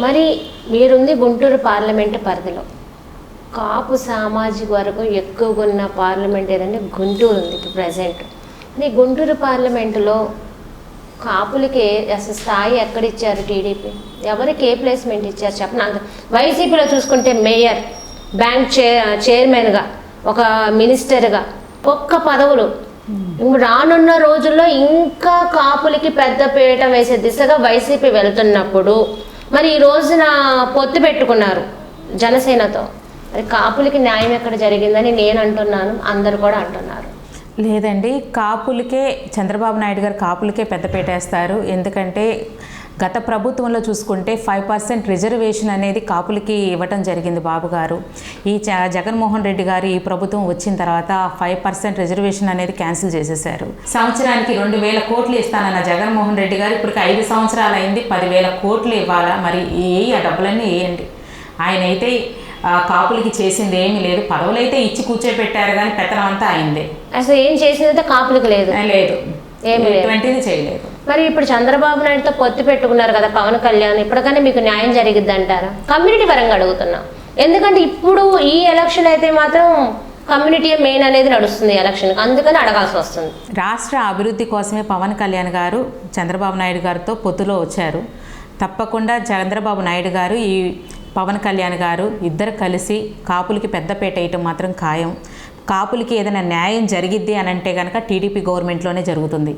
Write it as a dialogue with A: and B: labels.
A: మరి మీరుంది గుంటూరు పార్లమెంటు పరిధిలో. కాపు సామాజిక వర్గం ఎక్కువగా ఉన్న పార్లమెంట్ ఏదంటే గుంటూరు ఉంది ఇప్పుడు ప్రజెంట్. ఈ గుంటూరు పార్లమెంటులో కాపులకి అసలు స్థాయి ఎక్కడిచ్చారు టీడీపీ? ఎవరికి ఏ ప్లేస్మెంట్ ఇచ్చారు చెప్పండి. వైసీపీలో చూసుకుంటే మేయర్, బ్యాంక్ చైర్మన్గా, ఒక మినిస్టర్గా ఒక్క పదవులు. రానున్న రోజుల్లో ఇంకా కాపులకి పెద్ద పీట వేసే దిశగా వైసీపీ వెళ్తున్నప్పుడు మరి ఈ రోజున పొత్తు పెట్టుకున్నారు జనసేనతో. మరి కాపులకి న్యాయం ఎక్కడ జరిగిందని నేను అంటున్నాను, అందరు కూడా అంటున్నారు.
B: లేదండి, కాపులకే చంద్రబాబు నాయుడు గారు కాపులకే పెద్దపీట వేస్తారు. ఎందుకంటే గత ప్రభుత్వంలో చూసుకుంటే 5% రిజర్వేషన్ అనేది కాపులకి ఇవ్వటం జరిగింది బాబు గారు. ఈ జగన్మోహన్ రెడ్డి గారు ఈ ప్రభుత్వం వచ్చిన తర్వాత 5% రిజర్వేషన్ అనేది క్యాన్సిల్ చేసేశారు. సంవత్సరానికి 2,000 కోట్లు ఇస్తానన్న జగన్మోహన్ రెడ్డి గారు ఇప్పటికి 5 సంవత్సరాలు అయింది, 10,000 కోట్లు ఇవ్వాలా? మరి ఆ డబ్బులన్నీ వేయండి. ఆయన అయితే కాపులకి చేసింది ఏమీ లేదు. పదవులు అయితే ఇచ్చి కూర్చోబెట్టారు కానీ పెత్తనం అంతా అయింది.
A: అసలు ఏం చేసినైతే కాపులకు లేదు,
B: ఎటువంటిది చేయలేదు.
A: మరి ఇప్పుడు చంద్రబాబు నాయుడుతో పొత్తు పెట్టుకున్నారు కదా పవన్ కళ్యాణ్, ఇప్పటికైనా మీకు న్యాయం జరిగిద్ది అంటారా? కమ్యూనిటీ పరంగా అడుగుతున్నా. ఎందుకంటే ఇప్పుడు ఈ ఎలక్షన్ అయితే మాత్రం కమ్యూనిటీ మెయిన్ అనేది నడుస్తుంది ఎలక్షన్, అందుకని అడగాల్సి వస్తుంది.
B: రాష్ట్ర అభివృద్ధి కోసమే పవన్ కళ్యాణ్ గారు చంద్రబాబు నాయుడు గారితో పొత్తులో వచ్చారు. తప్పకుండా చంద్రబాబు నాయుడు గారు ఈ పవన్ కళ్యాణ్ గారు ఇద్దరు కలిసి కాపులకి పెద్దపీట వేయటం మాత్రం ఖాయం. కాపులకి ఏదైనా న్యాయం జరిగిద్ది అని అంటే కనుక టీడీపీ గవర్నమెంట్లోనే జరుగుతుంది.